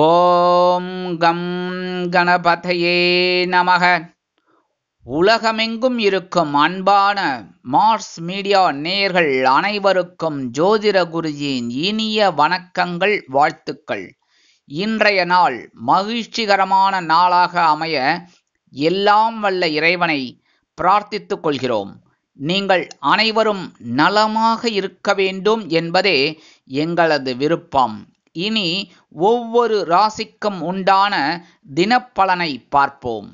ஓம் come கணபதையே நமக. உலகமெங்கும் இருக்கும் அன்பான மார்ஸ் மீடியா நேயர்கள் அனைவருக்கும் ஜோதிட குருஜியின் இனிய வணக்கங்கள், வாழ்த்துக்கள். இன்றைய நாள் மகிழ்ச்சிகரமான நாளாக அமைய எல்லாம் வல்ல இறைவனை பிரார்த்தித்துக் கொள்கிறோம். நீங்கள் அனைவரும் நலமாக இருக்க வேண்டும் என்பதே எங்களது விருப்பம். இனி ஒவ்வொரு ராசிக்கும் உண்டான தினப்பலனை பார்ப்போம்.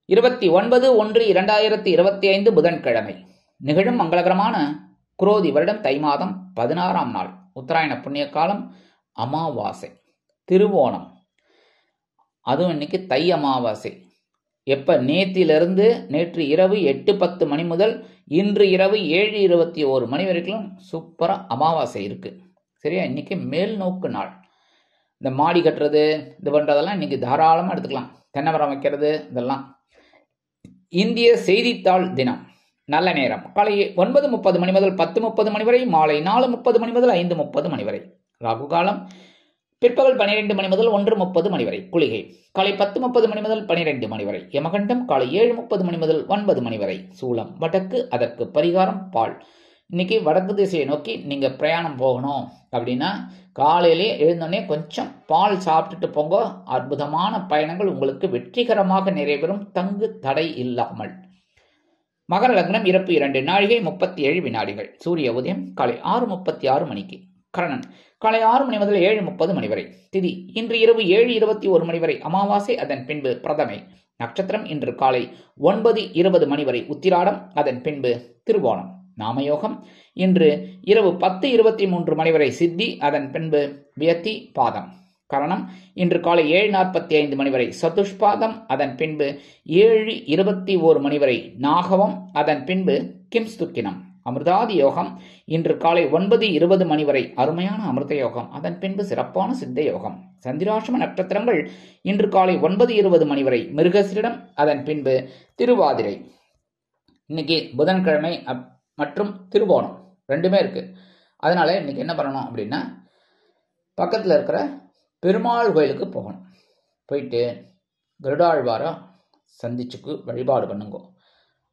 29/1/2025 புதன்கிழமை நிகழும் மங்களகரமான குரோதி வருடம் தை மாதம் 16ஆம் நாள், உத்தராயண புண்ணிய காலம், அமாவாசை, திருவோணம். அதுவும் இன்னைக்கு தை அமாவாசை. எப்போ? நேற்று இரவு 8:10 மணி முதல் இன்று இரவு 7:21 மணி வரைக்கும் சூப்பராக அமாவாசை இருக்கு. சரியா? இன்னைக்கு மேல் நோக்கு நாள். இந்த மாடி கட்டுறது, இது பண்ணுறதெல்லாம் இன்னைக்கு தாராளமாக எடுத்துக்கலாம். தென்னை மரம் வைக்கிறது, இதெல்லாம். இந்திய செய்தித்தாள் தினம். நல்ல நேரம் காலை 9:30 மணி முதல் 10:30 மணி வரை, மாலை 4:30 மணி முதல் 5:30 மணி வரை. ராகு காலம் பிற்பகல் 12 மணி முதல் 1:30 மணி வரை. குளிகை காலை 10:30 மணி முதல் 12 மணி வரை. யமகண்டம் காலை 7:30 மணி முதல் 9 மணி வரை. சூலம் வடக்கு, அதற்கு பரிகாரம் பால். இன்னைக்கு வடக்கு திசையை நோக்கி நீங்கள் பிரயாணம் போகணும் அப்படின்னா காலையிலே எழுந்தோடனே கொஞ்சம் பால் சாப்பிட்டுட்டு போங்க. அற்புதமான பயணங்கள் உங்களுக்கு வெற்றிகரமாக நிறைவேறும், தங்கு தடை இல்லாமல். மகர லக்னம், இறப்பு 2 நாழிகை 37 வினாடிகள். சூரிய உதயம் காலை 6:36 மணிக்கு. கரணன் காலை 6 மணி முதல் 7:30 மணி வரை. திதி இன்று இரவு 7:21 மணி வரை அமாவாசை, அதன் பின்பு பிரதமை. நட்சத்திரம் இன்று காலை 9:20 மணி வரை உத்திராடம், அதன் பின்பு திருவோணம். நாமயோகம் இன்று இரவு 10:23 மணி வரை சித்தி, அதன் பின்பு வியத்தி பாதம். கரணம் இன்று காலை 7:45 மணி வரை சதுஷ்பாதம், அதன் பின்பு 7:21 மணி வரை நாகவம், அதன் பின்பு கிம்ஸ்துக்கினம். அமிர்தாதி யோகம் இன்று காலை 9:20 மணி வரை அருமையான அமிர்த யோகம், அதன் பின்பு சிறப்பான சித்த யோகம். சந்திராஷ்டம நட்சத்திரங்கள் இன்று காலை 9:20 மணி வரை மிருகசிரிடம், அதன் பின்பு திருவாதிரை. இன்னைக்கு புதன்கிழமை மற்றும் திருவோணம் ரெண்டுமே இருக்கு. அதனால இன்னைக்கு என்ன பண்ணணும் அப்படின்னா, பக்கத்தில் இருக்கிற பெருமாள் கோயிலுக்கு போகணும். போயிட்டு கருடாழ்வாரை சந்திச்சுக்கு வழிபாடு பண்ணுங்கோ.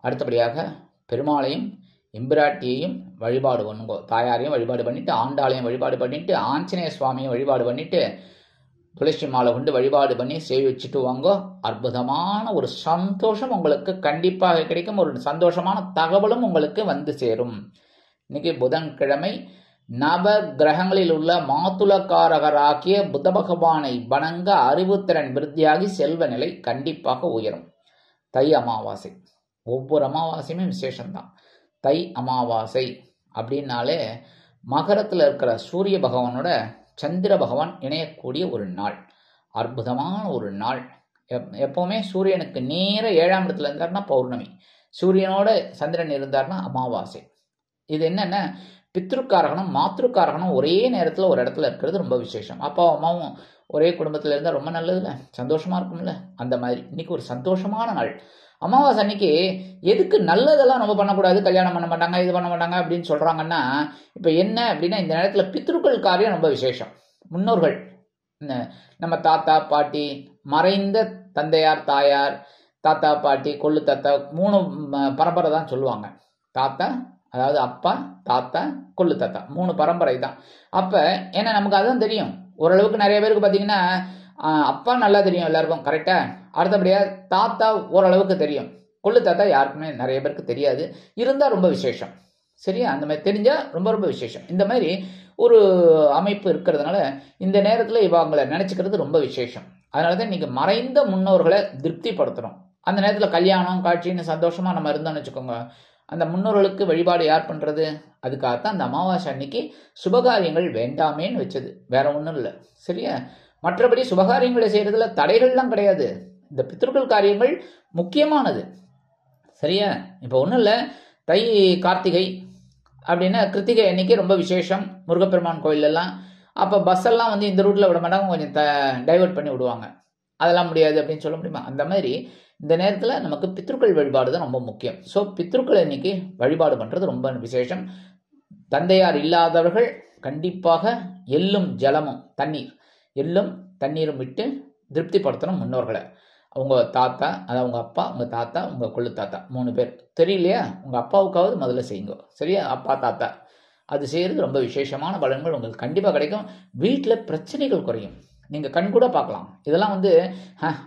அடுத்தபடியாக பெருமாளையும் எம்பிராட்டியையும் வழிபாடு பண்ணுங்கோ. தாயாரையும் வழிபாடு பண்ணிட்டு, ஆண்டாளையும் வழிபாடு பண்ணிட்டு, ஆஞ்சநேய சுவாமியும் வழிபாடு பண்ணிட்டு, துளசி மாலை கொண்டு வழிபாடு பண்ணி சேவை வச்சுட்டு வாங்கோ. அற்புதமான ஒரு சந்தோஷம் உங்களுக்கு கண்டிப்பாக கிடைக்கும். ஒரு சந்தோஷமான தகவலும் உங்களுக்கு வந்து சேரும். இன்னைக்கு புதன்கிழமை. நவ கிரகங்களில் உள்ள மாதுளக்காரகராகிய புத பகவானை வணங்க அறிவுத்திறன் விருத்தியாகி செல்வ நிலை கண்டிப்பாக உயரும். தை அமாவாசை. ஒவ்வொரு அமாவாசையுமே விசேஷம்தான். தை அமாவாசை அப்படின்னாலே மகரத்தில் இருக்கிற சூரிய பகவானோட சந்திர பகவான் இணையக்கூடிய ஒரு நாள். அற்புதமான ஒரு நாள். எப்பவுமே சூரியனுக்கு நேர 7ஆம் இடத்துல இருந்தார்னா பௌர்ணமி, சூரியனோட சந்திரன் இருந்தார்னா அமாவாசை. இது என்னென்ன, பித்ருக்காரகனும் மாத்ருக்காரகனும் ஒரே நேரத்தில் ஒரு இடத்துல இருக்கிறது ரொம்ப விசேஷம். அப்பாவும் அம்மாவும் ஒரே குடும்பத்தில் இருந்தால் ரொம்ப நல்லதுல்ல, சந்தோஷமா இருக்கும்ல. அந்த மாதிரி இன்னைக்கு ஒரு சந்தோஷமான நாள். அமாவாசை அன்னைக்கு எதுக்கு நல்லதெல்லாம் நம்ம பண்ணக்கூடாது, கல்யாணம் பண்ண மாட்டாங்க, இது பண்ண மாட்டாங்க அப்படின்னு சொல்றாங்கன்னா, இப்போ என்ன அப்படின்னா, இந்த நேரத்தில் பித்ருக்கள் காரியம் ரொம்ப விசேஷம். முன்னோர்கள், நம்ம தாத்தா பாட்டி, மறைந்த தந்தையார் தாயார், தாத்தா பாட்டி, கொள்ளு தாத்தா, 3 பரம்பரை தான் சொல்லுவாங்க. தாத்தா அதாவது அப்பா, தாத்தா, கொள்ளு தாத்தா, 3 பரம்பரை தான். அப்போ ஏன்னா நமக்கு அதுதான் தெரியும். ஓரளவுக்கு நிறைய பேருக்கு பார்த்தீங்கன்னா அப்பா நல்லா தெரியும் எல்லாருக்கும், கரெக்டா. அடுத்தபடியா தாத்தா ஓரளவுக்கு தெரியும். கொள்ளு தாத்தா யாருக்குமே நிறைய பேருக்கு தெரியாது. இருந்தால் ரொம்ப விசேஷம். சரியா? அந்த மாதிரி தெரிஞ்சா ரொம்ப ரொம்ப விசேஷம். இந்த மாதிரி ஒரு அமைப்பு இருக்கிறதுனால இந்த நேரத்தில் இவங்களை நினைச்சுக்கிறது ரொம்ப விசேஷம். அதனால தான் இன்னைக்கு மறைந்த முன்னோர்களை திருப்திப்படுத்தணும். அந்த நேரத்தில் கல்யாணம் காட்சின்னு சந்தோஷமா நம்ம இருந்தோம்னு வச்சுக்கோங்க. அந்த முன்னோர்களுக்கு வழிபாடு யார் பண்றது? அதுக்காகத்தான் அந்த அமாவாசை அன்னைக்கு சுபகாரியங்கள் வேண்டாமேன்னு வச்சது, வேற ஒன்றும் இல்லை. சரியா? மற்றபடி சுபகாரியங்களை செய்யறதுல தடைகள்லாம் கிடையாது. இந்த பித்ருக்கள் காரியங்கள் முக்கியமானது. சரியா? இப்போ ஒன்றும் இல்லை, தை கார்த்திகை அப்படின்னா கிருத்திகை அன்னைக்கு ரொம்ப விசேஷம் முருகப்பெருமான் கோயிலெல்லாம். அப்போ பஸ் எல்லாம் வந்து இந்த ரூட்டில் விட மாட்டாங்க, கொஞ்சம் டைவர்ட் பண்ணி விடுவாங்க. அதெல்லாம் முடியாது அப்படின்னு சொல்ல முடியுமா? அந்த மாதிரி இந்த நேரத்தில் நமக்கு பித்ருக்கள் வழிபாடு தான் ரொம்ப முக்கியம். ஸோ பித்ருக்கள் இன்னைக்கு வழிபாடு பண்ணுறது ரொம்ப விசேஷம். தந்தையார் இல்லாதவர்கள் கண்டிப்பாக எள்ளும் ஜலமும் தண்ணீர் எள்ளும் தண்ணீரும் விட்டு திருப்திப்படுத்தணும் முன்னோர்களை. உங்கள் தாத்தா, அதாவது உங்கள் அப்பா, உங்கள் தாத்தா, உங்கள் கொள்ளு தாத்தா 3 பேர். தெரியலையா? உங்கள் அப்பாவுக்காவது முதல்ல செய்யுங்க. சரியா? அப்பா தாத்தா அது செய்கிறது ரொம்ப விசேஷமான பலன்கள் உங்களுக்கு கண்டிப்பாக கிடைக்கும். வீட்டில் பிரச்சனைகள் குறையும். நீங்கள் கண்கூட பார்க்கலாம். இதெல்லாம்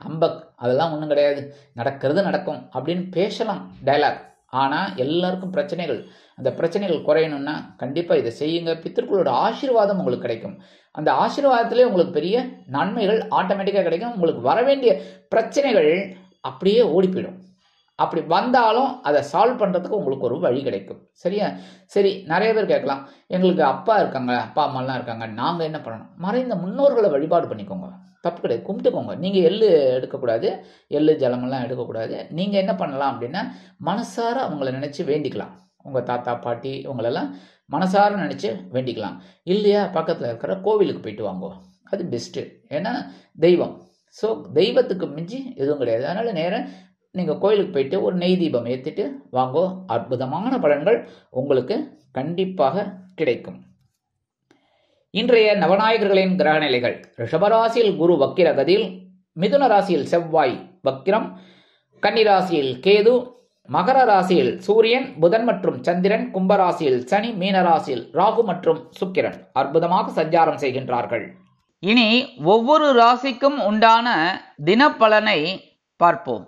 அம்பக் அதெல்லாம் ஒன்றும் கிடையாது, நடக்கிறது நடக்கும் அப்படின்னு பேசலாம் டயலாக். ஆனால் எல்லாருக்கும் பிரச்சனைகள். அந்த பிரச்சனைகள் குறையணும்னா கண்டிப்பாக இதை செய்யுங்க. பித்திருக்களோட ஆசீர்வாதம் உங்களுக்கு கிடைக்கும். அந்த ஆசீர்வாதத்திலே உங்களுக்கு பெரிய நன்மைகள் ஆட்டோமேட்டிக்காக கிடைக்கும். உங்களுக்கு வர வேண்டிய பிரச்சனைகள் அப்படியே ஓடி போயிடும். அப்படி வந்தாலும் அதை சால்வ் பண்ணுறதுக்கு உங்களுக்கு ஒரு வழி கிடைக்கும். சரியா? சரி, நிறைய பேர் கேட்கலாம், எங்களுக்கு அப்பா இருக்காங்க, அப்பா அம்மாலாம் இருக்காங்க, நாங்கள் என்ன பண்ணணும்? மறைந்த முன்னோர்களை வழிபாடு பண்ணிக்கோங்க, தப்பு கிடையாது, கும்பிட்டுக்கோங்க. நீங்கள் எள்ளு எடுக்கக்கூடாது, எள்ளு ஜலமெல்லாம் எடுக்கக்கூடாது. நீங்கள் என்ன பண்ணலாம் அப்படின்னா, மனசார அவங்கள நினச்சி வேண்டிக்கலாம். உங்கள் தாத்தா பாட்டி இவங்களெல்லாம் மனசார நினச்சி வேண்டிக்கலாம். இல்லையா, பக்கத்தில் இருக்கிற கோவிலுக்கு போயிட்டு வாங்கோ, அது பெஸ்ட்டு. ஏன்னா தெய்வம். ஸோ தெய்வத்துக்கு மிஞ்சி எதுவும் கிடையாது. அதனால் நேரம் நீங்கள் கோயிலுக்கு போயிட்டு ஒரு நெய் தீபம் ஏற்றிட்டு வாங்கோ. அற்புதமான பலன்கள் உங்களுக்கு கண்டிப்பாக கிடைக்கும். இன்றைய நவநாயகர்களின் கிரக நிலைகள்: ரிஷபராசியில் குரு வக்கிர கதியில், மிதுன ராசியில் செவ்வாய் வக்கிரம், கன்னிராசியில் கேது, மகர ராசியில் சூரியன், புதன் மற்றும் சந்திரன், கும்பராசியில் சனி, மீனராசியில் ராகு மற்றும் சுக்கிரன் அற்புதமாக சஞ்சாரம் செய்கின்றார்கள். இனி ஒவ்வொரு ராசிக்கும் உண்டான தினப்பலனை பார்ப்போம்.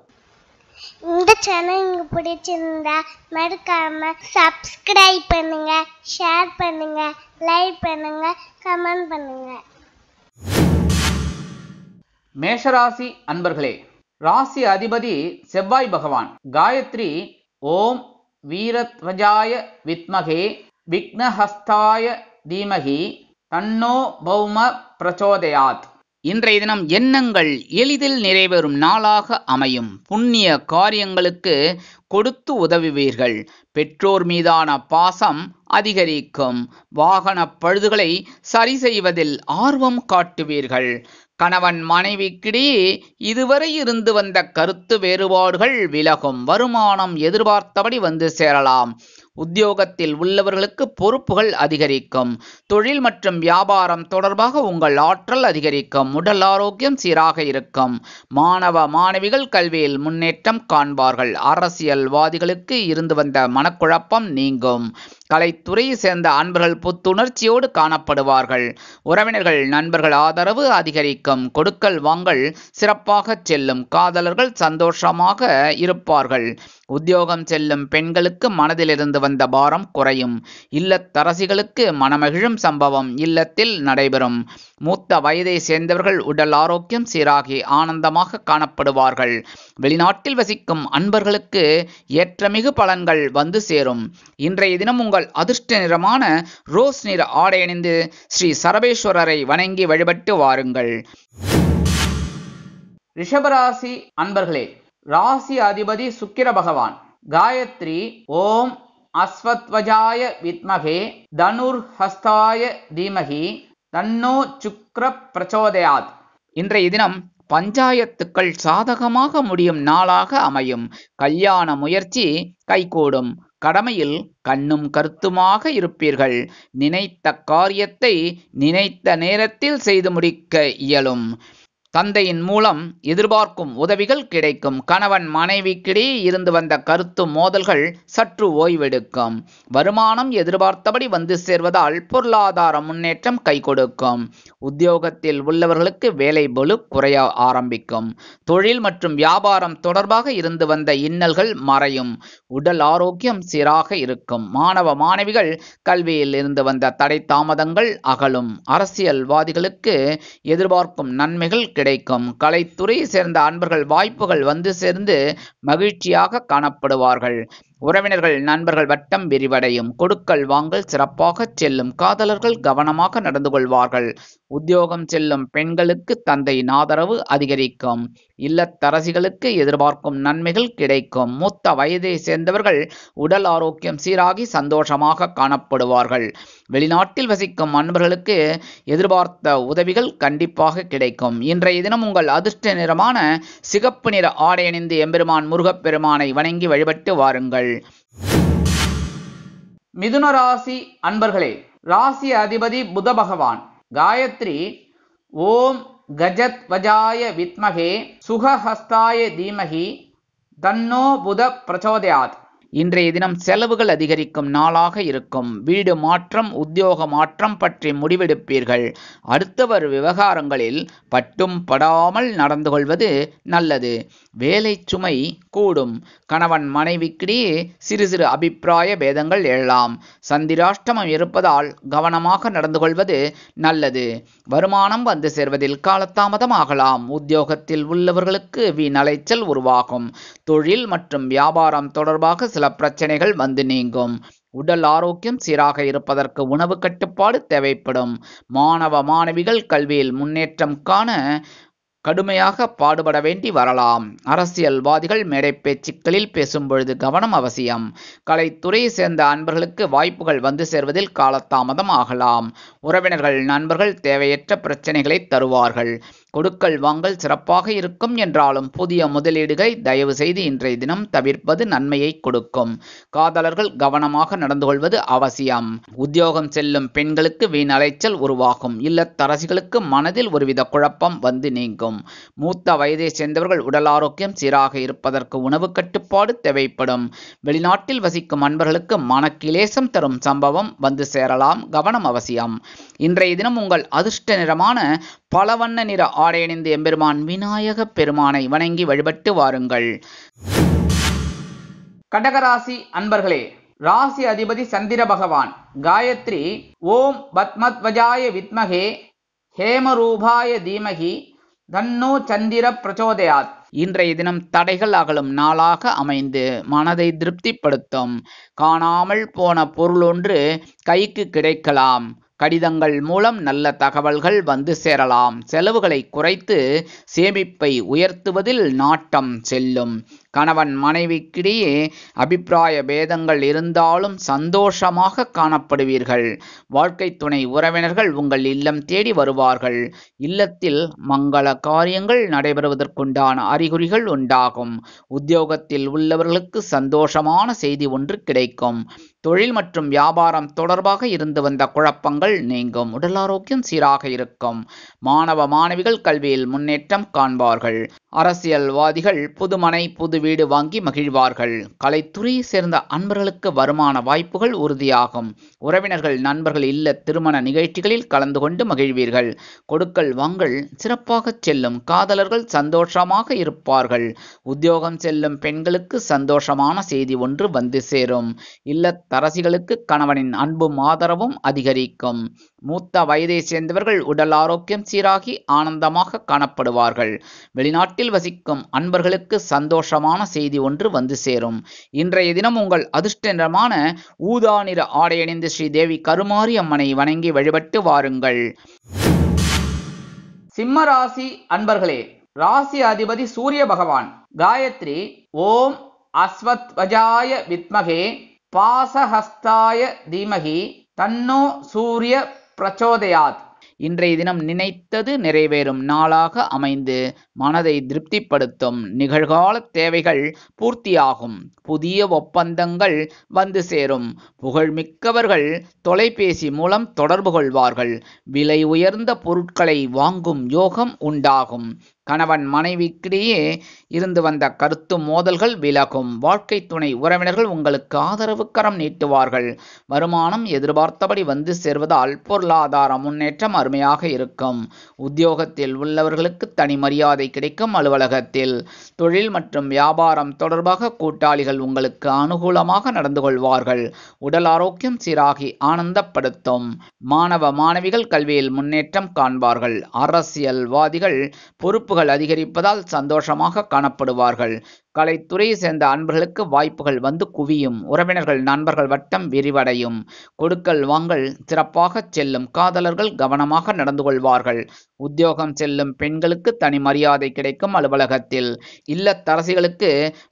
இந்த சேனல் உங்களுக்கு பிடிச்சிருந்தா மறக்காம சப்ஸ்கிரைப் பண்ணுங்க, ஷேர் பண்ணுங்க, லைக் பண்ணுங்க, கமெண்ட் பண்ணுங்க. மேஷராசி அன்பர்களே, ராசி அதிபதி செவ்வாய் பகவான். காயத்ரி ஓம் வீரத்வஜாய வித்மகே விக்னஹஸ்தாய தீமகி தன்னோ பௌம பிரச்சோதயாத். இன்றைய தினம் எண்ணங்கள் எளிதில் நிறைவேறும் நாளாக அமையும். புண்ணிய காரியங்களுக்கு கொடுத்து உதவுவீர்கள். பெற்றோர் மீதான பாசம் அதிகரிக்கும். வாகன பழுதுகளை சரி செய்வதில் ஆர்வம் காட்டுவீர்கள். கணவன் மனைவிக்கிடையே இதுவரை இருந்து வந்த கருத்து வேறுபாடுகள் விலகும். வருமானம் எதிர்பார்த்தபடி வந்து சேரலாம். உத்தியோகத்தில் உள்ளவர்களுக்கு பொறுப்புகள் அதிகரிக்கும். தொழில் மற்றும் வியாபாரம் தொடர்பாக உங்கள் ஆற்றல் அதிகரிக்கும். உடல் ஆரோக்கியம் சீராக இருக்கும். மாணவ மாணவிகள் கல்வியில் முன்னேற்றம் காண்பார்கள். அரசியல்வாதிகளுக்கு இருந்து வந்த மனக்குழப்பம் நீங்கும். கலைத்துறையை சேர்ந்த அன்பர்கள் புத்துணர்ச்சியோடு காணப்படுவார்கள். உறவினர்கள் நண்பர்கள் ஆதரவு அதிகரிக்கும். கொடுக்கல் வாங்கல் சிறப்பாக செல்லும். காதலர்கள் சந்தோஷமாக இருப்பார்கள். உத்தியோகம் செல்லும் பெண்களுக்கு மனதிலிருந்து வந்த பாரம் குறையும். இல்லத்தரசிகளுக்கு மனமகிழும் சம்பவம் இல்லத்தில் நடைபெறும். மூத்த வயதை சேர்ந்தவர்கள் உடல் ஆரோக்கியம் சீராகி ஆனந்தமாக காணப்படுவார்கள். வெளிநாட்டில் வசிக்கும் அன்பர்களுக்கு ஏற்றமிகு பலன்கள் வந்து சேரும். இன்றைய தினம் உங்கள் அதிர்ஷ்ட நிறமான ரோஸ் நிற ஆடை அணிந்து ஸ்ரீ சரபேஸ்வரரை வணங்கி வழிபட்டு வாருங்கள். ரிஷபராசி அன்பர்களே, ராசி அதிபதி சுக்கிர பகவான். காயத்ரி ஓம் அஸ்வத்வஜாய வித்மகே தனுர் ஹஸ்தாய தீமகி தன்னோ சுக்ர பிரச்சோதயாத். இன்றைய தினம் பஞ்சாயத்துக்கள் சாதகமாக முடியும் நாளாக அமையும். கல்யாண முயற்சி கைகூடும். கடமையில் கண்ணும் கருத்துமாக இருப்பீர்கள். நினைத்த காரியத்தை நினைத்த நேரத்தில் செய்து முடிக்க இயலும். தந்தையின் மூலம் எதிர்பார்க்கும் உதவிகள் கிடைக்கும். கணவன் மனைவிக்கிடையே இருந்து வந்த கருத்து மோதல்கள் சற்று ஓய்வெடுக்கும். வருமானம் எதிர்பார்த்தபடி வந்து சேர்வதால் பொருளாதார முன்னேற்றம் கை கொடுக்கும். உத்தியோகத்தில் உள்ளவர்களுக்கு வேலை பளு குறைய ஆரம்பிக்கும். தொழில் மற்றும் வியாபாரம் தொடர்பாக இருந்து வந்த இன்னல்கள் மறையும். உடல் ஆரோக்கியம் சீராக இருக்கும். மாணவ மாணவிகள் கல்வியில் இருந்து வந்த தடை தாமதங்கள் அகலும். அரசியல்வாதிகளுக்கு எதிர்பார்க்கும் நன்மைகள் கிடைக்கும். கலைத்துறையை சேர்ந்த அன்பர்கள் வாய்ப்புகள் வந்து சேர்ந்து மகிழ்ச்சியாக காணப்படுவார்கள். உறவினர்கள் நண்பர்கள் வட்டம் விரிவடையும். கொடுக்கல் வாங்கல் சிறப்பாக செல்லும். காதலர்கள் கவனமாக நடந்து கொள்வார்கள். உத்தியோகம் செல்லும் பெண்களுக்கு தந்தையின் ஆதரவு அதிகரிக்கும். இல்லத்தரசிகளுக்கு எதிர்பார்க்கும் நன்மைகள் கிடைக்கும். மூத்த வயதை சேர்ந்தவர்கள் உடல் ஆரோக்கியம் சீராகி சந்தோஷமாக காணப்படுவார்கள். வெளிநாட்டில் வசிக்கும் அன்பர்களுக்கு எதிர்பார்த்த உதவிகள் கண்டிப்பாக கிடைக்கும். இன்றைய தினம் உங்கள் அதிர்ஷ்ட நிறமான சிகப்பு நிற ஆடை அணிந்து எம்பெருமான் முருகப்பெருமானை வணங்கி வழிபட்டு வாருங்கள். மிதுன ராசி அன்பர்களே, ராசி அதிபதி புத பகவான். காயத்ரி ஓம் கஜத்வஜாய வித்மகே சுகஹஸ்தாய தீமகி தன்னோ புத பிரச்சோதயாத். இன்றைய தினம் செலவுகள் அதிகரிக்கும் நாளாக இருக்கும். வீடு மாற்றம், உத்தியோக மாற்றம் பற்றி முடிவெடுப்பீர்கள். அடுத்தவர் விவகாரங்களில் பட்டும் படாமல் நடந்து கொள்வது நல்லது. வேலை சுமை கூடும். கணவன் மனைவிக்கிடையே சிறு சிறு அபிப்பிராய பேதங்கள் எழலாம். சந்திராஷ்டமம் இருப்பதால் கவனமாக நடந்து கொள்வது நல்லது. வருமானம் வந்து சேர்வதில் காலதாமதம் ஆகலாம். உத்தியோகத்தில் உள்ளவர்களுக்கு வீண் அலைச்சல் உருவாகும். தொழில் மற்றும் வியாபாரம் தொடர்பாக சில பிரச்சனைகள் வந்து நீங்கும். உடல் ஆரோக்கியம் சீராக இருப்பதற்கு உணவு கட்டுப்பாடு தேவைப்படும். மாணவ மாணவிகள் கல்வியில் முன்னேற்றம் காண கடுமையாக பாடுபட வேண்டி வரலாம். அரசியல்வாதிகள் மேடை பேச்சுக்களில் பேசும்பொழுது கவனம் அவசியம். கலைத்துறையை சேர்ந்த அன்பர்களுக்கு வாய்ப்புகள் வந்து சேர்வதில் காலதாமதம் ஆகலாம். உறவினர்கள் நண்பர்கள் தேவையற்ற பிரச்சனைகளை தருவார்கள். கொடுக்கல் வாங்கல் சிறப்பாக இருக்கும் என்றாலும் புதிய முதலீடுகளை தயவு செய்து இன்றைய தினம் தவிர்ப்பது நன்மையை கொடுக்கும். காதலர்கள் கவனமாக நடந்து கொள்வது அவசியம். உத்தியோகம் செல்லும் பெண்களுக்கு வீண் அலைச்சல் உருவாகும். இல்லத்தரசிகளுக்கு மனதில் ஒருவித குழப்பம் வந்து நீங்கும். மூத்த வயதை சேர்ந்தவர்கள் உடல் ஆரோக்கியம் சீராக இருப்பதற்கு உணவு கட்டுப்பாடு தேவைப்படும். வெளிநாட்டில் வசிக்கும் அன்பர்களுக்கு மனக்கிலேசம் தரும் சம்பவம் வந்து சேரலாம். கவனம் அவசியம். இன்றைய தினம் உங்கள் அதிர்ஷ்ட நிறமான பலவண்ண நிற ஆடை அணிந்து எம்பெருமான் விநாயக பெருமானை வணங்கி வழிபட்டு வாருங்கள். கடகராசி அன்பர்களே, ராசி அதிபதி சந்திர பகவான். காயத்ரி ஓம் பத்மத்வஜாய வித்மகே ஹேமரூபாய தீமகி தன்னோ சந்திர பிரச்சோதயாத். இன்றைய தினம் தடைகள் அகலும் நாளாக அமைந்து மனதை திருப்திப்படுத்தும். காணாமல் போன பொருள் ஒன்று கைக்கு கிடைக்கலாம். கடிதங்கள் மூலம் நல்ல தகவல்கள் வந்து சேரலாம். செலவுகளை குறைத்து சேமிப்பை உயர்த்துவதில் நாட்டம் செல்லும். கணவன் மனைவிக்கிடையே அபிப்பிராய பேதங்கள் இருந்தாலும் சந்தோஷமாக காணப்படுவீர்கள். வாழ்க்கை துணை உறவினர்கள் உங்கள் இல்லம் தேடி வருவார்கள். இல்லத்தில் மங்கள காரியங்கள் நடைபெறுவதற்குண்டான அறிகுறிகள் உண்டாகும். உத்தியோகத்தில் உள்ளவர்களுக்கு சந்தோஷமான செய்தி ஒன்று கிடைக்கும். தொழில் மற்றும் வியாபாரம் தொடர்பாக இருந்து வந்த குழப்பங்கள் நீங்கும். உடல் ஆரோக்கியம் சீராக இருக்கும். மாணவ மாணவிகள் கல்வியில் முன்னேற்றம் காண்பார்கள். அரசியல்வாதிகள் புதுமனை புது வீடு வாங்கி மகிழ்வார்கள். கலைத்துறையை சேர்ந்த அன்பர்களுக்கு வருமான வாய்ப்புகள் உறுதியாகும். உறவினர்கள் நண்பர்கள் இல்ல திருமண நிகழ்ச்சிகளில் கலந்து கொண்டு மகிழ்வீர்கள். கொடுக்கல் வாங்கல் சிறப்பாக செல்லும். காதலர்கள் சந்தோஷமாக இருப்பார்கள். உத்தியோகம் செல்லும் பெண்களுக்கு சந்தோஷமான செய்தி ஒன்று வந்து சேரும். இல்லத்தரசிகளுக்கு கணவனின் அன்பும் ஆதரவும் அதிகரிக்கும். மூத்த வயதை சேர்ந்தவர்கள் உடல் ஆரோக்கியம் சீராகி ஆனந்தமாக காணப்படுவார்கள். வெளிநாட்டில் வசிக்கும் அன்பர்களுக்கு சந்தோஷமான செய்தி ஒன்று வந்து சேரும். இன்றைய தினம் உங்கள் அதிர்ஷ்ட நிறமான ஊதா நிற ஆடை அணிந்து ஸ்ரீ தேவி கருமாரி அம்மனை வணங்கி வழிபட்டு வாருங்கள். சிம்ம ராசி அன்பர்களே, ராசி அதிபதி சூரிய பகவான். காயத்ரி ஓம் அஸ்வத்வஜாய வித்மகே பாசஹஸ்தாய தீமகி தன்னோ சூரிய பிரச்சோதயாத். இன்றைய தினம் நினைத்தது நிறைவேறும் நாளாக அமைந்து மனதை திருப்திப்படுத்தும். நிகழ்கால தேவைகள் பூர்த்தியாகும். புதிய ஒப்பந்தங்கள் வந்து சேரும். புகழ்மிக்கவர்கள் தொலைபேசி மூலம் தொடர்பு கொள்வார்கள். விலை உயர்ந்த பொருட்களை வாங்கும் யோகம் உண்டாகும். கணவன் மனைவிக்கிடையே இருந்து வந்த கருத்து மோதல்கள் விலகும். வாழ்க்கை துணை உறவினர்கள் உங்களுக்கு ஆதரவு கரம் நீட்டுவார்கள். வருமானம் எதிர்பார்த்தபடி வந்து சேர்வதால் பொருளாதார முன்னேற்றம் அருமையாக இருக்கும். உத்தியோகத்தில் உள்ளவர்களுக்கு தனி மரியாதை கிடைக்கும். அலுவலகத்தில் தொழில் மற்றும் வியாபாரம் தொடர்பாக கூட்டாளிகள் உங்களுக்கு அனுகூலமாக நடந்து கொள்வார்கள். உடல் ஆரோக்கியம் சீராகி ஆனந்தப்படுத்தும். மாணவ மாணவிகள் கல்வியில் முன்னேற்றம் காண்பார்கள். அரசியல்வாதிகள் பொறுப்புகள் அதிகரிப்பதால் சந்தோஷமாக காணப்படுவார்கள். கலைத்துறையை சேர்ந்த அன்பர்களுக்கு வாய்ப்புகள் வந்து குவியும். உறவினர்கள் நண்பர்கள் வட்டம் விரிவடையும். கொடுக்கல் வாங்கல் சிறப்பாக செல்லும். காதலர்கள் கவனமாக நடந்து கொள்வார்கள். உத்தியோகம் செல்லும் பெண்களுக்கு தனி மரியாதை கிடைக்கும். அலுவலகத்தில் இல்லத்தரசிகளுக்கு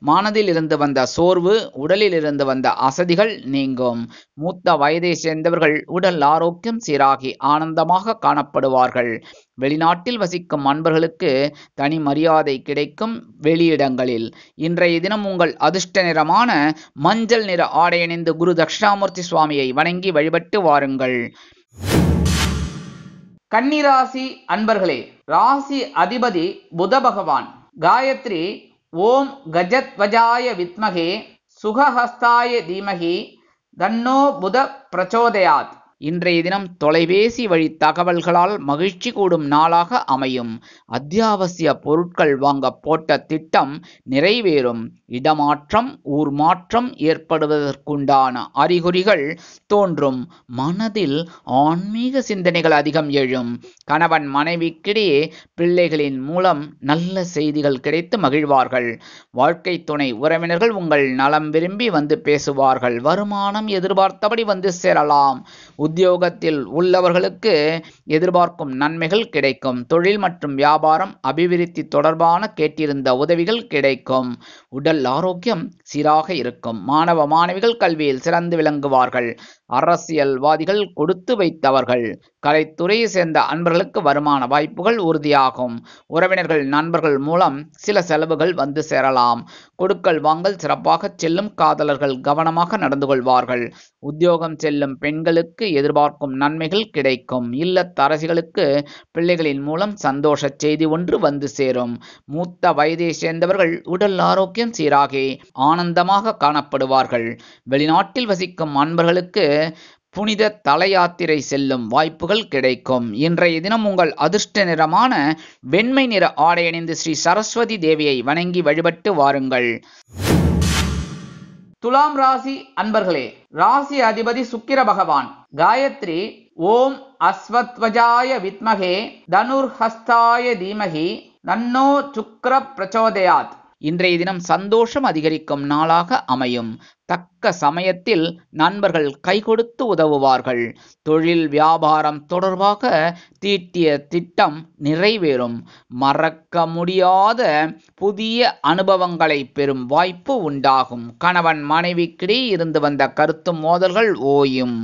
மனதில் இருந்து வந்த சோர்வு, உடலில் இருந்து வந்த அசதிகள் நீங்கும். மூத்த வயதை சேர்ந்தவர்கள் உடல் ஆரோக்கியம் சீராகி ஆனந்தமாக காணப்படுவார்கள். வெளிநாட்டில் வசிக்கும் அன்பர்களுக்கு தனி மரியாதை கிடைக்கும். வெளியிடங்களில் இன்றைய தினம் உங்கள் அதிர்ஷ்ட நிறமான மஞ்சள் நிற ஆடை அணிந்து குரு தட்சிணாமூர்த்தி சுவாமியை வணங்கி வழிபட்டு வாருங்கள். கன்னிராசி அன்பர்களே, ராசி அதிபதி புத பகவான். காயத்ரி ஓம் கஜத்வஜாய வித்மகே சுகஹஸ்தாய தீமகி தன்னோ புத பிரச்சோதயாத். இன்றைய தினம் தொலைபேசி வழி தகவல்களால் மகிழ்ச்சி கூடும் நாளாக அமையும். அத்தியாவசிய பொருட்கள் வாங்க போட்ட திட்டம் நிறைவேறும். இடமாற்றம், ஊர் மாற்றம் ஏற்படுவதற்குண்டான அறிகுறிகள் தோன்றும். மனதில் ஆன்மீக சிந்தனைகள் அதிகம் எழும். கணவன் மனைவிக்கிடையே பிள்ளைகளின் மூலம் நல்ல செய்திகள் கிடைத்து மகிழ்வார்கள். வாழ்க்கை துணை உறவினர்கள் உங்கள் நலம் விரும்பி வந்து பேசுவார்கள். வருமானம் எதிர்பார்த்தபடி வந்து சேரலாம். உத்தியோகத்தில் உள்ளவர்களுக்கு எதிர்பார்க்கும் நன்மைகள் கிடைக்கும். தொழில் மற்றும் வியாபாரம் அபிவிருத்தி தொடர்பான கேட்டிருந்த உதவிகள் கிடைக்கும். உடல் ஆரோக்கியம் சீராக இருக்கும். மாணவ மாணவிகள் கல்வியில் சிறந்து விளங்குவார்கள். அரசியல்வாதிகள் கொடுத்து வைத்தவர்கள். கலைத்துறையை சேர்ந்த அன்பர்களுக்கு வருமான வாய்ப்புகள் உறுதியாகும். உறவினர்கள் நண்பர்கள் மூலம் சில செலவுகள் வந்து சேரலாம். கொடுக்கல் வாங்கல் சிறப்பாக செல்லும். காதலர்கள் கவனமாக நடந்து கொள்வார்கள். உத்தியோகம் செல்லும் பெண்களுக்கு எதிர்பார்க்கும் நன்மைகள் கிடைக்கும். இல்லத்தரசிகளுக்கு பிள்ளைகளின் மூலம் சந்தோஷ செய்தி ஒன்று வந்து சேரும். மூத்த வயதை சேர்ந்தவர்கள் உடல் ஆரோக்கியம் சீராகி ஆனந்தமாக காணப்படுவார்கள். வெளிநாட்டில் வசிக்கும் அன்பர்களுக்கு புனித தல யாத்திரை செல்லும் வாய்ப்புகள் கிடைக்கும். இன்றைய தினம் உங்கள் அதிர்ஷ்ட நிறமான வெண்மை நிற ஆடை அணிந்து ஸ்ரீ சரஸ்வதி தேவியை வணங்கி வழிபட்டு வாருங்கள். துலாம் ராசி அன்பர்களே, ராசி அதிபதி சுக்கிர பகவான். காயத்ரி ஓம் அஸ்வத்வஜாய வித்மகே தனுர்ஹஸ்தாய தீமகி தன்னோ சுக்ர பிரச்சோதயாத். இன்றைய தினம் சந்தோஷம் அதிகரிக்கும் நாளாக அமையும். தக்க சமயத்தில் நண்பர்கள் கை கொடுத்து உதவுவார்கள். தொழில் வியாபாரம் தொடர்பாக தீட்டிய திட்டம் நிறைவேறும். மறக்க முடியாத புதிய அனுபவங்களை பெறும் வாய்ப்பு உண்டாகும். கணவன் மனைவிக்கிடையே இருந்து வந்த கருத்து மோதல்கள் ஓயும்.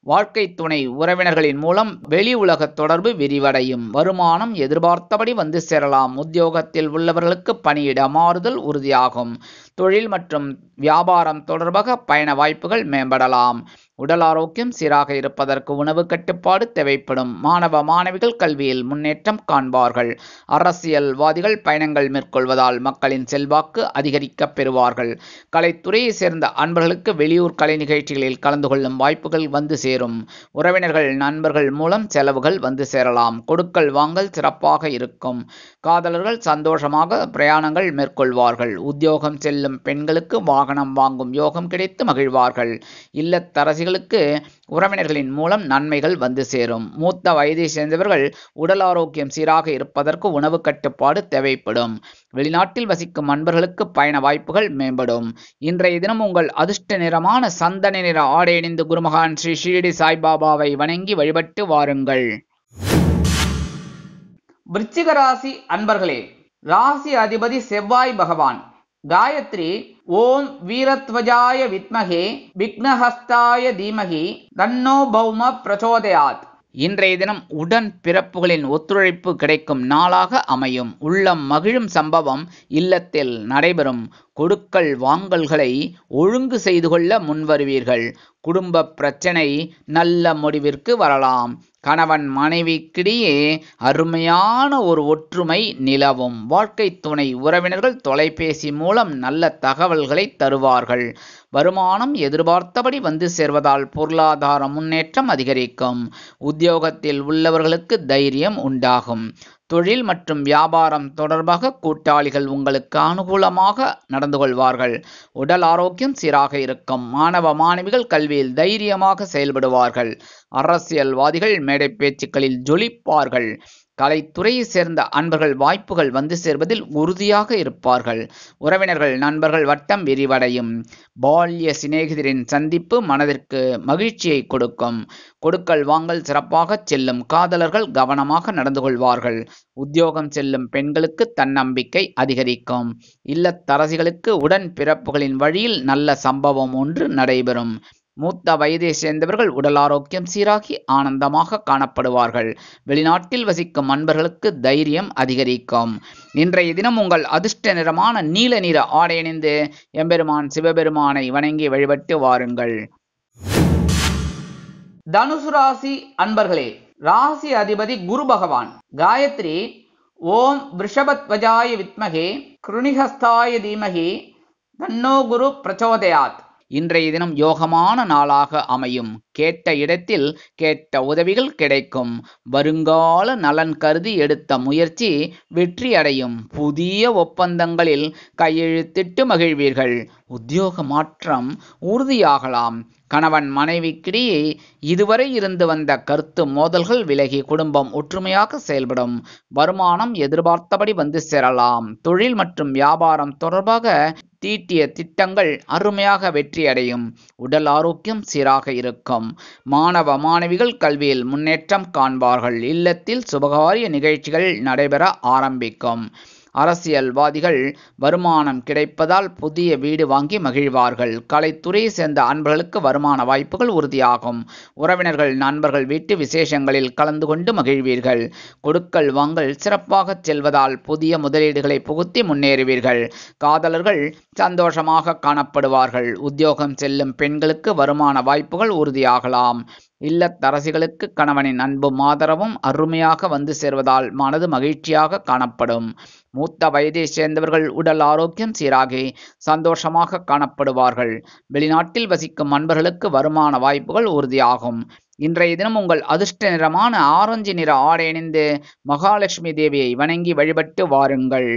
வாழ்க்கை துணை உறவினர்களின் மூலம் வெளி உலக தொடர்பு விரிவடையும். வருமானம் எதிர்பார்த்தபடி வந்து சேரலாம். உத்தியோகத்தில் உள்ளவர்களுக்கு பணியிட மாறுதல் உறுதியாகும். தொழில் மற்றும் வியாபாரம் தொடர்பாக பயண வாய்ப்புகள் மேம்படலாம். உடல் ஆரோக்கியம் சீராக இருப்பதற்கு உணவு கட்டுப்பாடு தேவைப்படும். மாணவ மாணவிகள் கல்வியில் முன்னேற்றம் காண்பார்கள். அரசியல்வாதிகள் பயணங்கள் மேற்கொள்வதால் மக்களின் செல்வாக்கு அதிகரிக்கப் பெறுவார்கள். கலைத்துறையை சேர்ந்த அன்பர்களுக்கு வெளியூர் கலை நிகழ்ச்சிகளில் கலந்து கொள்ளும் வாய்ப்புகள் வந்து சேரும். உறவினர்கள் நண்பர்கள் மூலம் செலவுகள் வந்து சேரலாம். கொடுக்கல் வாங்கல் சிறப்பாக இருக்கும். காதலர்கள் சந்தோஷமாக பிரயாணங்கள் மேற்கொள்வார்கள். உத்தியோகம் செல்லும் பெண்களுக்கு வாகனம் வாங்கும் யோகம் கிடைத்து மகிழ்வார்கள். இல்லத்தரசிகளுக்கு உறவினர்களின் மூலம் நன்மைகள் வந்து சேரும். மூத்த வயதை சேர்ந்தவர்கள் உடல் ஆரோக்கியம் சீராக இருப்பதற்கு உணவு கட்டுப்பாடு தேவைப்படும். வெளிநாட்டில் வசிக்கும் அன்பர்களுக்கு பயண வாய்ப்புகள் மேம்படும். இன்றைய தினம் உங்கள் அதிர்ஷ்ட நிறமான சந்தன நிற ஆடை அணிந்து குருமகான் ஸ்ரீ ஷீரடி சாய்பாபாவை வணங்கி வழிபட்டு வாருங்கள். விருச்சிக ராசி அன்பர்களே, ராசி அதிபதி செவ்வாய் பகவான். காயத்ரி ஓம் வீரத்வஜாய வித்மகே விக்னஹஸ்தாய தீமகி தன்னோ பௌம பிரச்சோதயாத். இன்றைய தினம் உடன் பிறப்புகளின் ஒத்துழைப்பு கிடைக்கும் நாளாக அமையும். உள்ளம் மகிழும் சம்பவம் இல்லத்தில் நடைபெறும். கொடுக்கல் வாங்கல்களை ஒழுங்கு செய்து கொள்ள முன்வருவீர்கள். குடும்ப பிரச்சனை நல்ல முடிவிற்கு வரலாம். கணவன் மனைவிக்கிடையே அருமையான ஒரு ஒற்றுமை நிலவும். வாழ்க்கை துணை உறவினர்கள் தொலைபேசி மூலம் நல்ல தகவல்களை தருவார்கள். வருமானம் எதிர்பார்த்தபடி வந்து சேர்வதால் பொருளாதார முன்னேற்றம் அதிகரிக்கும். உத்தியோகத்தில் உள்ளவர்களுக்கு தைரியம் உண்டாகும். தொழில் மற்றும் வியாபாரம் தொடர்பாக கூட்டாளிகள் உங்களுக்கு அனுகூலமாக நடந்து கொள்வார்கள். உடல் ஆரோக்கியம் சீராக இருக்கும். மாணவ மாணவிகள் கல்வியில் தைரியமாக செயல்படுவார்கள். அரசியல்வாதிகள் மேடை பேச்சுக்களில் ஜொலிப்பார்கள். கலைத்துறையை சேர்ந்த அன்பர்கள் வாய்ப்புகள் வந்து சேர்வதில் உறுதியாக இருப்பார்கள். உறவினர்கள் நண்பர்கள் வட்டம் விரிவடையும். பால்ய சிநேகிதரின் சந்திப்பு மனதிற்கு மகிழ்ச்சியை கொடுக்கும். கொடுக்கல் வாங்கல் சிறப்பாக செல்லும். காதலர்கள் கவனமாக நடந்து கொள்வார்கள். உத்தியோகம் செல்லும் பெண்களுக்கு தன்னம்பிக்கை அதிகரிக்கும். இல்லத்தரசிகளுக்கு உடன் பிறப்புகளின் வழியில் நல்ல சம்பவம் ஒன்று நடைபெறும். மூத்த வயதை சேர்ந்தவர்கள் உடல் ஆரோக்கியம் சீராகி ஆனந்தமாக காணப்படுவார்கள். வெளிநாட்டில் வசிக்கும் அன்பர்களுக்கு தைரியம் அதிகரிக்கும். இன்றைய தினம் உங்கள் அதிர்ஷ்ட நிறமான நீல நிற ஆடை அணிந்து எம்பெருமான் சிவபெருமானை வணங்கி வழிபட்டு வாருங்கள். தனுசு ராசி அன்பர்களே, ராசி அதிபதி குரு பகவான். காயத்ரி ஓம் விருஷபத்வஜாய வித்மகே கிருணிஹஸ்தாய தீமகி தன்னோ குரு பிரச்சோதயாத். இன்றைய தினம் யோகமான நாளாக அமையும். கேட்ட இடத்தில் கேட்ட உதவிகள் கிடைக்கும். வருங்கால நலன் கருதி எடுத்த முயற்சி வெற்றி அடையும். புதிய ஒப்பந்தங்களில் கையெழுத்திட்டு மகிழ்வீர்கள். உத்தியோக மாற்றம் உறுதியாகலாம். கணவன் மனைவிக்கிடையே இதுவரை இருந்து வந்த கருத்து மோதல்கள் விலகி குடும்பம் ஒற்றுமையாக செயல்படும். வருமானம் எதிர்பார்த்தபடி வந்து சேரலாம். தொழில் மற்றும் வியாபாரம் தொடர்பாக தீட்டிய திட்டங்கள் அருமையாக வெற்றியடையும். உடல் ஆரோக்கியம் சீராக இருக்கும். மாணவ மாணவிகள் கல்வியில் முன்னேற்றம் காண்பார்கள். இல்லத்தில் சுபகாரிய நிகழ்ச்சிகள் நடைபெற ஆரம்பிக்கும். அரசியல்வாதிகள் வருமானம் கிடைப்பதால் புதிய வீடு வாங்கி மகிழ்வார்கள். கலைத்துறையை சேர்ந்த அன்பர்களுக்கு வருமான வாய்ப்புகள் உறுதியாகும். உறவினர்கள் நண்பர்கள் வீட்டு விசேஷங்களில் கலந்து கொண்டு மகிழ்வீர்கள். கொடுக்கல் வாங்கல் சிறப்பாக செல்வதால் புதிய முதலீடுகளை புகுத்தி முன்னேறுவீர்கள். காதலர்கள் சந்தோஷமாக காணப்படுவார்கள். உத்தியோகம் செல்லும் பெண்களுக்கு வருமான வாய்ப்புகள் உறுதியாகலாம். இல்லத்தரசிகளுக்கு கணவனின் அன்பும் ஆதரவும் அருமையாக வந்து சேர்வதால் மனது மகிழ்ச்சியாக காணப்படும். மூத்த வயதை சேர்ந்தவர்கள் உடல் ஆரோக்கியம் சீராகி சந்தோஷமாக காணப்படுவார்கள். வெளிநாட்டில் வசிக்கும் அன்பர்களுக்கு வருமான வாய்ப்புகள் உறுதியாகும். இன்றைய தினம் உங்கள் அதிர்ஷ்ட நிறமான ஆரஞ்சு நிற ஆடை அணிந்து மகாலட்சுமி தேவியை வணங்கி வழிபட்டு வாருங்கள்.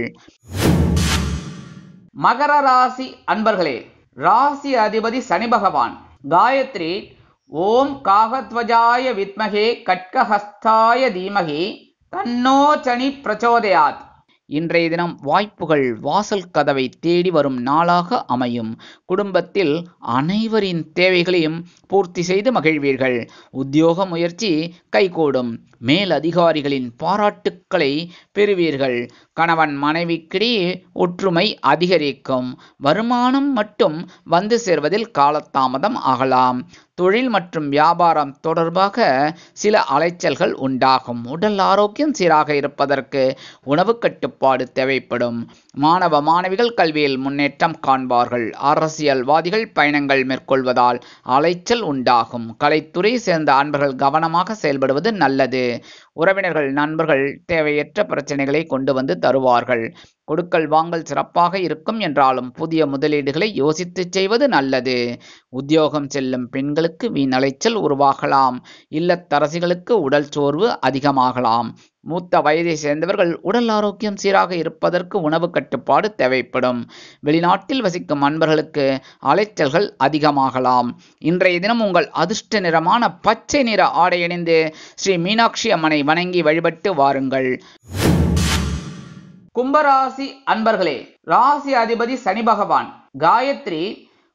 மகர ராசி அன்பர்களே, ராசி அதிபதி சனி பகவான். காயத்ரி ஓம் காகத்வஜாய வித்மகே கட்கஹஸ்தாய தீமகி தன்னோ சனி பிரச்சோதயாத். இன்றைய தினம் வாய்ப்புகள் வாசல் கதவை தேடி வரும் நாளாக அமையும். குடும்பத்தில் அனைவரின் தேவைகளையும் பூர்த்தி செய்து மகிழ்வீர்கள். உத்தியோக முயற்சி கைகூடும். மேல் அதிகாரிகளின் பாராட்டுக்களை பெறுவீர்கள். கணவன் மனைவிக்கிடையே ஒற்றுமை அதிகரிக்கும். வருமானம் மட்டும் வந்து சேர்வதில் காலதாமதம் ஆகலாம். தொழில் மற்றும் வியாபாரம் தொடர்பாக சில அலைச்சல்கள் உண்டாகும். உடல் ஆரோக்கியம் சீராக இருப்பதற்கு உணவு கட்டுப்பாடு தேவைப்படும். மாணவ மாணவிகள் கல்வியில் முன்னேற்றம் காண்பார்கள். அரசியல்வாதிகள் பயணங்கள் மேற்கொள்வதால் அலைச்சல் உண்டாகும். கலைத்துறை சேர்ந்த அன்பர்கள் கவனமாக செயல்படுவது நல்லது. உறவினர்கள் நண்பர்கள் தேவையற்ற பிரச்சனைகளை கொண்டு வந்து தருவார்கள். கொடுக்கல் வாங்கல் சிறப்பாக இருக்கும் என்றாலும் புதிய முதலீடுகளை யோசித்து செய்வது நல்லது. உத்தியோகம் செல்லும் பெண்களுக்கு வீண் அலைச்சல் உருவாகலாம். இல்லத்தரசிகளுக்கு உடல் சோர்வு அதிகமாகலாம். மூத்த வயதை சேர்ந்தவர்கள் உடல் ஆரோக்கியம் சீராக இருப்பதற்கு உணவு கட்டுப்பாடு தேவைப்படும். வெளிநாட்டில் வசிக்கும் அன்பர்களுக்கு அலைச்சல்கள் அதிகமாகலாம். இன்றைய தினம் உங்கள் அதிர்ஷ்ட நிறமான பச்சை நிற ஆடை அணிந்து ஸ்ரீ மீனாட்சி அம்மனை வணங்கி வழிபட்டு வாருங்கள். கும்பராசி அன்பர்களே, ராசி அதிபதி சனி பகவான். காயத்ரி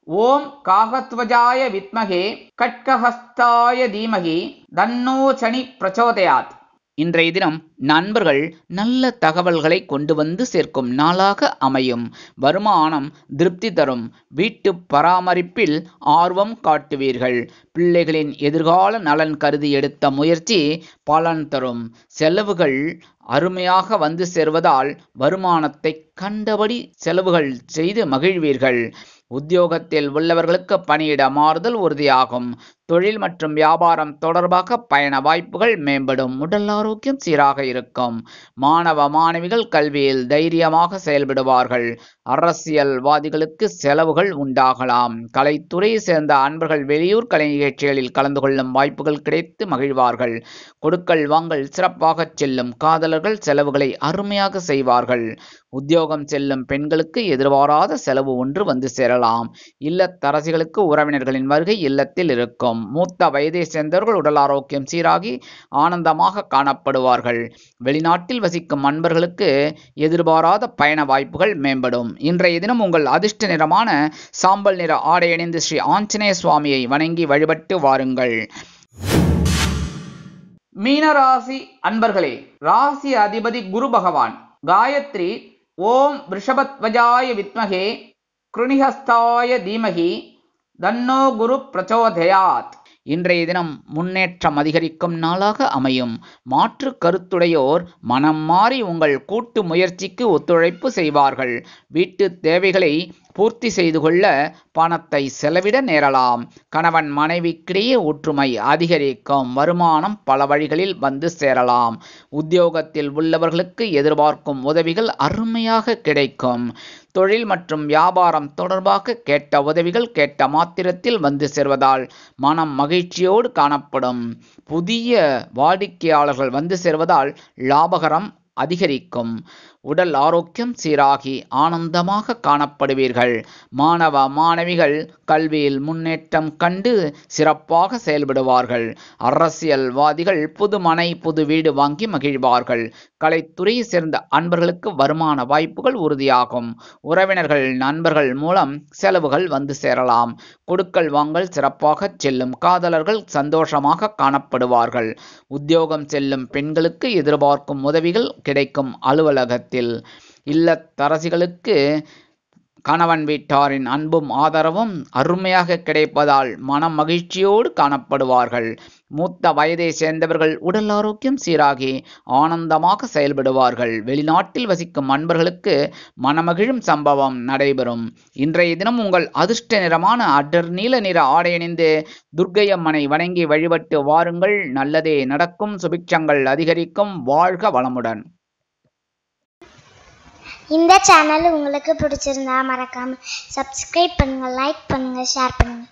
ஓம் காகத்வஜாய வித்மகே கட்கஹஸ்தாய தீமகி தன்னோ சனி பிரச்சோதயாத். இன்றைய தினம் நண்பர்கள் நல்ல தகவல்களை கொண்டு வந்து சேர்க்கும் நாளாக அமையும். வருமானம் திருப்தி தரும். வீட்டு பராமரிப்பில் ஆர்வம் காட்டுவீர்கள். பிள்ளைகளின் எதிர்கால நலன் கருதி எடுத்த முயற்சி பலன் தரும். செலவுகள் அருமையாக வந்து சேர்வதால் வருமானத்தை கண்டபடி செலவுகள் செய்து மகிழ்வீர்கள். உத்தியோகத்தில் உள்ளவர்களுக்கு பணியிட மாறுதல் உறுதியாகும். தொழில் மற்றும் வியாபாரம் தொடர்பாக பயண வாய்ப்புகள் மேம்படும். உடல் ஆரோக்கியம் சீராக இருக்கும். மாணவ மாணவிகள் கல்வியில் தைரியமாக செயல்படுவார்கள். அரசியல்வாதிகளுக்கு செலவுகள் உண்டாகலாம். கலைத்துறையை சேர்ந்த அன்பர்கள் வெளியூர் கலை நிகழ்ச்சிகளில் கலந்து கொள்ளும் வாய்ப்புகள் கிடைத்து மகிழ்வார்கள். கொடுக்கல் வாங்கல் சிறப்பாக செல்லும். காதலர்கள் செலவுகளை அருமையாக செய்வார்கள். உத்தியோகம் செல்லும் பெண்களுக்கு எதிர்பாராத செலவு ஒன்று வந்து சேரலாம். இல்லத்தரசிகளுக்கு உறவினர்களின் வருகை இல்லத்தில் இருக்கும். மூத்த வயதை சேர்ந்தவர்கள் உடல் ஆரோக்கியம் சீராகி ஆனந்தமாக காணப்படுவார்கள். வெளிநாட்டில் வசிக்கும் அன்பர்களுக்கு எதிர்பாராத பயண வாய்ப்புகள் மேம்படும். இன்றைய தினம் உங்கள் அதிர்ஷ்ட நிறமான சாம்பல் நிற ஆடை அணிந்து ஸ்ரீ ஆஞ்சநேய சுவாமியை வணங்கி வழிபட்டு வாருங்கள். மீனராசி அன்பர்களே, ராசி அதிபதி குரு பகவான். காயத்ரி ஓம் விருஷபத்வஜாய வித்மகே கிருணிஹஸ்தாய தீமகி தன்னோ குரு பிரச்சோதயாத். இன்றைய தினம் முன்னேற்றம் அதிகரிக்கும் நாளாக அமையும். மாற்று கருத்துடையோர் மனம் மாறி உங்கள் கூட்டு முயற்சிக்கு ஒத்துழைப்பு செய்வார்கள். வீட்டு தேவைகளை பூர்த்தி செய்து கொள்ள பணத்தை செலவிட நேரலாம். கணவன் மனைவிக்கிடையே ஒற்றுமை அதிகரிக்கும். வருமானம் பல வழிகளில் வந்து சேரலாம். உத்தியோகத்தில் உள்ளவர்களுக்கு எதிர்பார்க்கும் உதவிகள் அருமையாக கிடைக்கும். தொழில் மற்றும் வியாபாரம் தொடர்பாக கேட்ட உதவிகள் கேட்ட மாத்திரத்தில் வந்து சேர்வதால் மனம் மகிழ்ச்சியோடு காணப்படும். புதிய வாடிக்கையாளர்கள் வந்து சேர்வதால் லாபகரம் அதிகரிக்கும். உடல் ஆரோக்கியம் சீராகி ஆனந்தமாக காணப்படுவீர்கள். மாணவ மாணவிகள் கல்வியில் முன்னேற்றம் கண்டு சிறப்பாக செயல்படுவார்கள். அரசியல்வாதிகள் புது மனை புது வீடு வாங்கி மகிழ்வார்கள். கலைத்துறையை சேர்ந்த அன்பர்களுக்கு வருமான வாய்ப்புகள் உறுதியாகும். உறவினர்கள் நண்பர்கள் மூலம் செலவுகள் வந்து சேரலாம். கொடுக்கல் வாங்கல் சிறப்பாக செல்லும். காதலர்கள் சந்தோஷமாக காணப்படுவார்கள். உத்தியோகம் செல்லும் பெண்களுக்கு எதிர்பார்க்கும் உதவிகள் கிடைக்கும். அலுவலகத்தில் இல்லத்தரசிகளுக்கு கணவன் வீட்டாரின் அன்பும் ஆதரவும் அருமையாக கிடைப்பதால் மனம் மகிழ்ச்சியோடு காணப்படுவார்கள். மூத்த வயதை சேர்ந்தவர்கள் உடல் ஆரோக்கியம் சீராகி ஆனந்தமாக செயல்படுவார்கள். வெளிநாட்டில் வசிக்கும் அன்பர்களுக்கு மனமகிழும் சம்பவம் நடைபெறும். இன்றைய தினம் உங்கள் அதிர்ஷ்ட நிறமான அடர் நீல நிற ஆடை அணிந்து துர்க்கை அம்மனை வணங்கி வழிபட்டு வாருங்கள். நல்லதே நடக்கும். சுபிட்சங்கள் அதிகரிக்கும். வாழ்க வளமுடன். இந்த சேனல் உங்களுக்கு பிடிச்சிருந்தா மறக்காம சப்ஸ்கிரைப் பண்ணுங்க, லைக் பண்ணுங்க, ஷேர் பண்ணுங்க.